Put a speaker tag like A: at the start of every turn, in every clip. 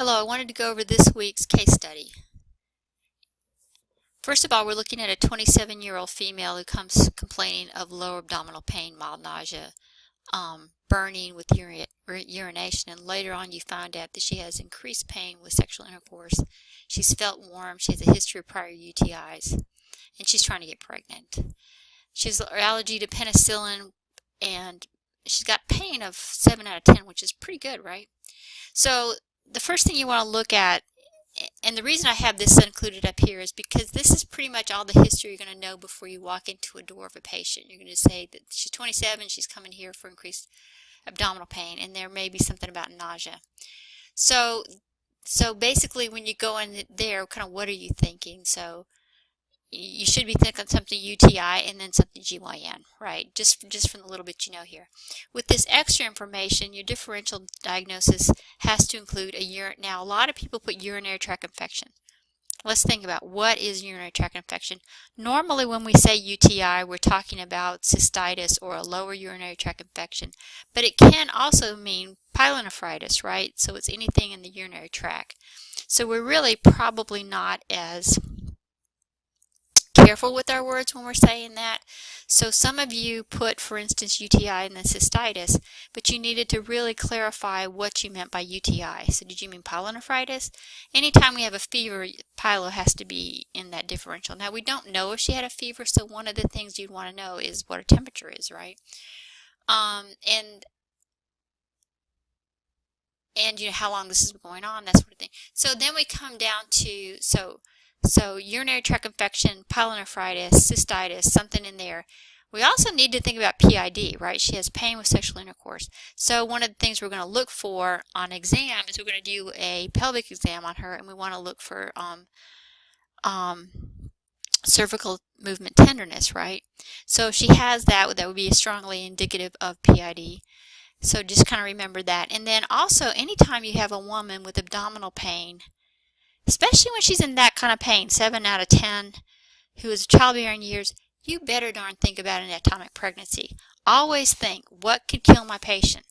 A: Hello, I wanted to go over this week's case study. First of all, we're looking at a 27-year-old female who comes complaining of lower abdominal pain, mild nausea, burning with urination, and later on you find out that she has increased pain with sexual intercourse. She's felt warm, she has a history of prior UTIs, and she's trying to get pregnant. She has allergy to penicillin, and she's got pain of 7 out of 10, which is pretty good, right? So the first thing you want to look at, and the reason I have this included up here is because this is pretty much all the history you're going to know before you walk into a door of a patient. You're going to say that she's 27, she's coming here for increased abdominal pain, and there may be something about nausea. So basically when you go in there, kind of what are you thinking? So you should be thinking something UTI and then something GYN, right? Just from the little bit you know here. With this extra information, your differential diagnosis has to include a urine. Now, a lot of people put urinary tract infection. Let's think about what is urinary tract infection. Normally, when we say UTI, we're talking about cystitis or a lower urinary tract infection, but it can also mean pyelonephritis, right? So it's anything in the urinary tract. So we're really probably not as careful with our words when we're saying that. So some of you put, for instance, UTI and then cystitis, but you needed to really clarify what you meant by UTI. So did you mean pyelonephritis? Anytime we have a fever, pyelo has to be in that differential. Now we don't know if she had a fever, so one of the things you'd want to know is what her temperature is, right? And you know how long this is going on, that sort of thing. So then we come down to so urinary tract infection, pyelonephritis, cystitis, something in there. We also need to think about PID, right? She has pain with sexual intercourse. So one of the things we're going to look for on exam is we're going to do a pelvic exam on her, and we want to look for cervical movement tenderness, right? So if she has that, that would be strongly indicative of PID. So just kind of remember that. And then also, anytime you have a woman with abdominal pain, especially when she's in that kind of pain, 7 out of 10, who is childbearing years, you better darn think about an ectopic pregnancy. Always think, what could kill my patient?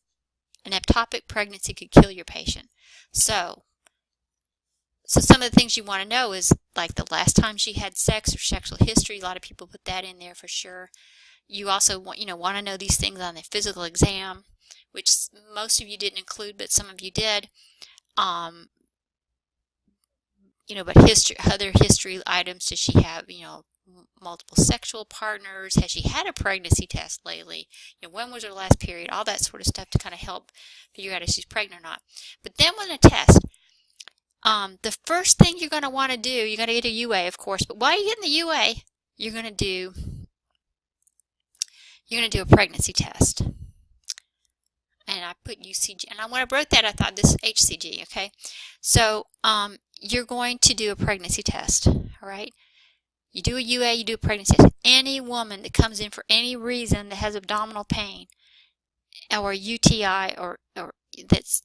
A: An ectopic pregnancy could kill your patient. So some of the things you want to know is like the last time she had sex or sexual history. A lot of people put that in there for sure. You also want to know these things on the physical exam, which most of you didn't include, but some of you did. But other history items, does she have, multiple sexual partners? Has she had a pregnancy test lately? When was her last period? All that sort of stuff to kind of help figure out if she's pregnant or not. But then with a test, the first thing you're going to want to do, you're going to get a UA, of course, but while you're getting the UA, you're going to do a pregnancy test. And I put UCG, and when I wrote that, I thought this is HCG, okay? So you're going to do a pregnancy test, all right? You do a UA, you do a pregnancy test. Any woman that comes in for any reason that has abdominal pain or UTI or that's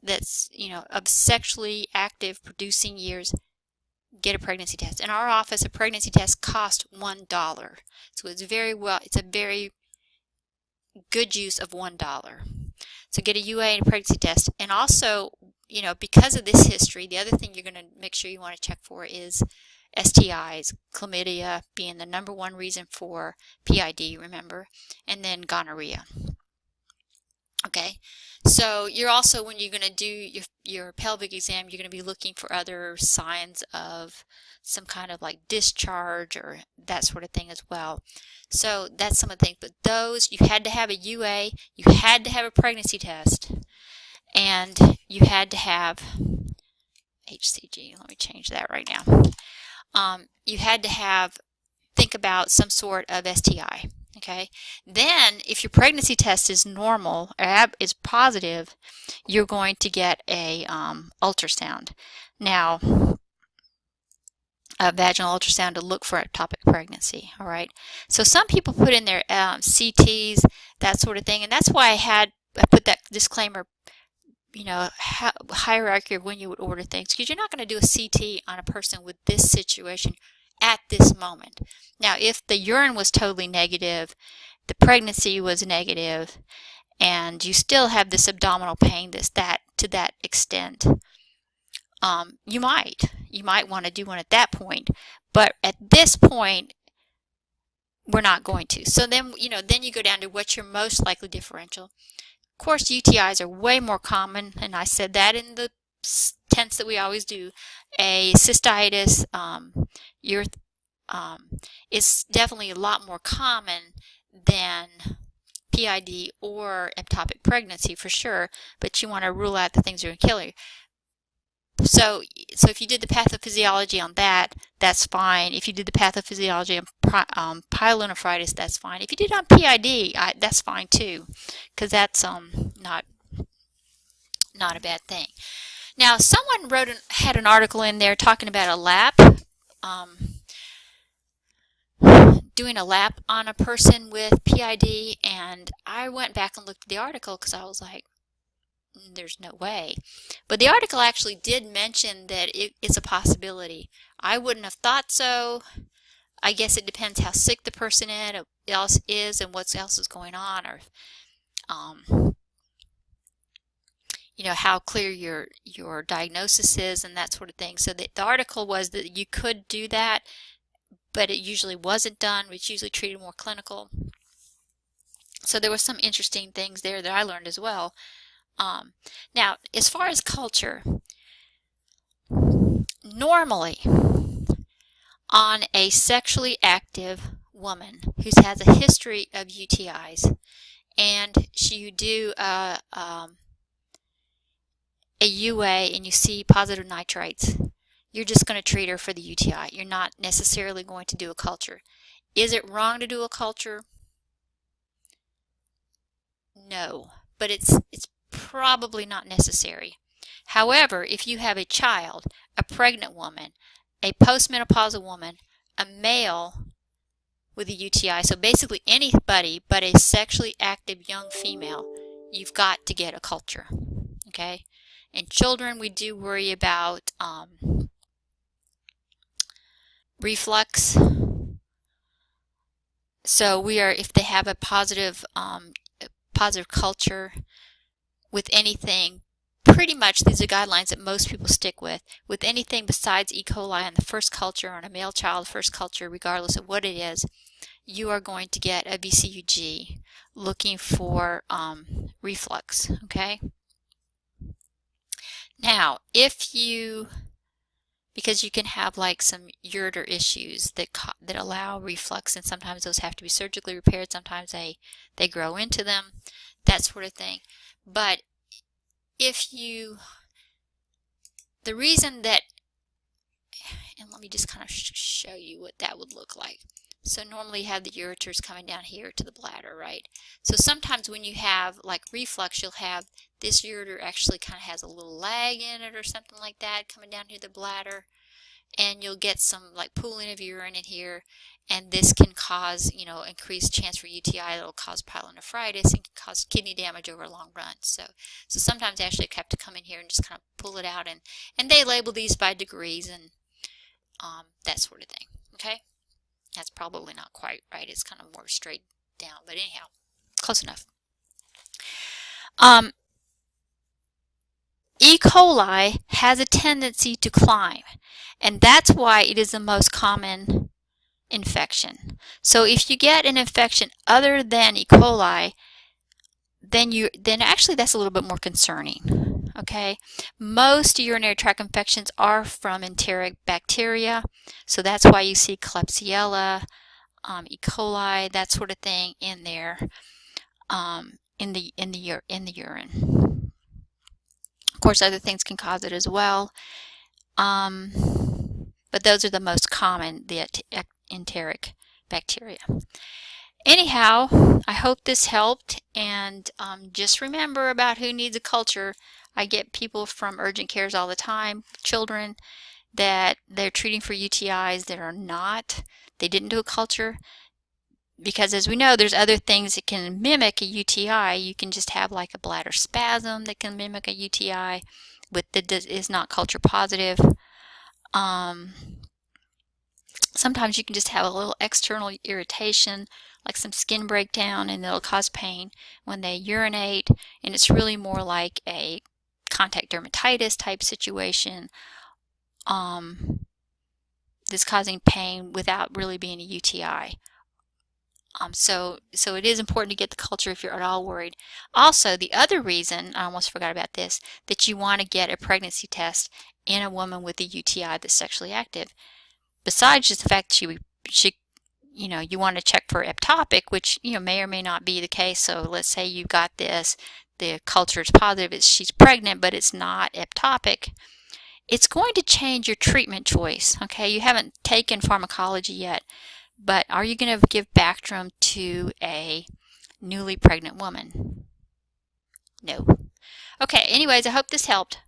A: of sexually active producing years, get a pregnancy test. In our office, a pregnancy test costs $1. So it's a very good use of $1. So get a UA and a pregnancy test. And also, because of this history, the other thing you're going to make sure you want to check for is STIs, chlamydia being the #1 reason for PID, remember, and then gonorrhea. Okay, so you're also, when you're going to do your pelvic exam, you're going to be looking for other signs of some kind of like discharge or that sort of thing as well. So that's some of the things. But those, you had to have a UA, you had to have a pregnancy test, and you had to have HCG. Let me change that right now. You had to think about some sort of STI. Okay. Then, if your pregnancy test is normal or is positive, you're going to get a ultrasound. Now, a vaginal ultrasound to look for ectopic pregnancy. All right. So some people put in their CTs, that sort of thing, and that's why I put that disclaimer. Hierarchy of when you would order things, because you're not going to do a CT on a person with this situation at this moment. Now, if the urine was totally negative, the pregnancy was negative, and you still have this abdominal pain to that extent, you might want to do one at that point, but at this point we're not going to. So then you go down to what's your most likely differential. Of course, UTIs are way more common, and I said that in the tense that we always do. A cystitis is definitely a lot more common than PID or ectopic pregnancy for sure, but you want to rule out the things that are going to kill you. So if you did the pathophysiology on that, that's fine. If you did the pathophysiology on pyelonephritis, that's fine. If you did it on PID, that's fine too, because that's not a bad thing. Now, someone had an article in there talking about a lap, doing a lap on a person with PID, and I went back and looked at the article because I was like, there's no way. But the article actually did mention that it's a possibility. I wouldn't have thought so. I guess it depends how sick the person else is and what else is going on, or how clear your diagnosis is and that sort of thing. So the article was that you could do that, but it usually wasn't done. It's usually treated more clinical. So there were some interesting things there that I learned as well. Now, as far as culture, normally on a sexually active woman who has a history of UTIs, and you do a UA and you see positive nitrates, you're just going to treat her for the UTI. You're not necessarily going to do a culture. Is it wrong to do a culture? No, but it's probably not necessary. However, if you have a child, a pregnant woman, a postmenopausal woman, a male with a UTI, so basically anybody but a sexually active young female, you've got to get a culture. Okay? In children, we do worry about reflux. So if they have a positive culture with anything, pretty much these are guidelines that most people stick with anything besides E. coli on the first culture, on a male child first culture, regardless of what it is, you are going to get a VCUG looking for reflux, okay? Now, because you can have like some ureter issues that allow reflux, and sometimes those have to be surgically repaired, sometimes they grow into them, that sort of thing. But the reason that, and let me just kind of show you what that would look like. So normally you have the ureters coming down here to the bladder, right? So sometimes when you have like reflux, you'll have this ureter actually kind of has a little lag in it or something like that coming down to the bladder, and you'll get some like pooling of urine in here, and this can cause increased chance for UTI. It'll cause pyelonephritis and can cause kidney damage over a long run. So sometimes they actually have to come in here and just kind of pull it out, and they label these by degrees and that sort of thing. Okay, that's probably not quite right. It's kind of more straight down, but anyhow, close enough. E. coli has a tendency to climb, and that's why it is the most common infection. So if you get an infection other than E. coli, then actually that's a little bit more concerning. Okay, most urinary tract infections are from enteric bacteria, so that's why you see Klebsiella, E. coli, that sort of thing in there, in the urine. Of course, other things can cause it as well, but those are the most common, the enteric bacteria. Anyhow, I hope this helped, and just remember about who needs a culture. I get people from urgent cares all the time, children, that they're treating for UTIs that are not. They didn't do a culture. Because as we know, there's other things that can mimic a UTI. You can just have like a bladder spasm that can mimic a UTI that is not culture positive. Sometimes you can just have a little external irritation, like some skin breakdown, and it'll cause pain when they urinate, and it's really more like a contact dermatitis type situation that's causing pain without really being a UTI. So it is important to get the culture if you're at all worried. Also, the other reason, I almost forgot about this, that you want to get a pregnancy test in a woman with a UTI that's sexually active, besides just the fact that you want to check for ectopic, which may or may not be the case. So let's say you got this, the culture is positive, she's pregnant, but it's not ectopic. It's going to change your treatment choice. Okay, you haven't taken pharmacology yet, but are you going to give Bactrim to a newly pregnant woman? No. Okay, anyways, I hope this helped.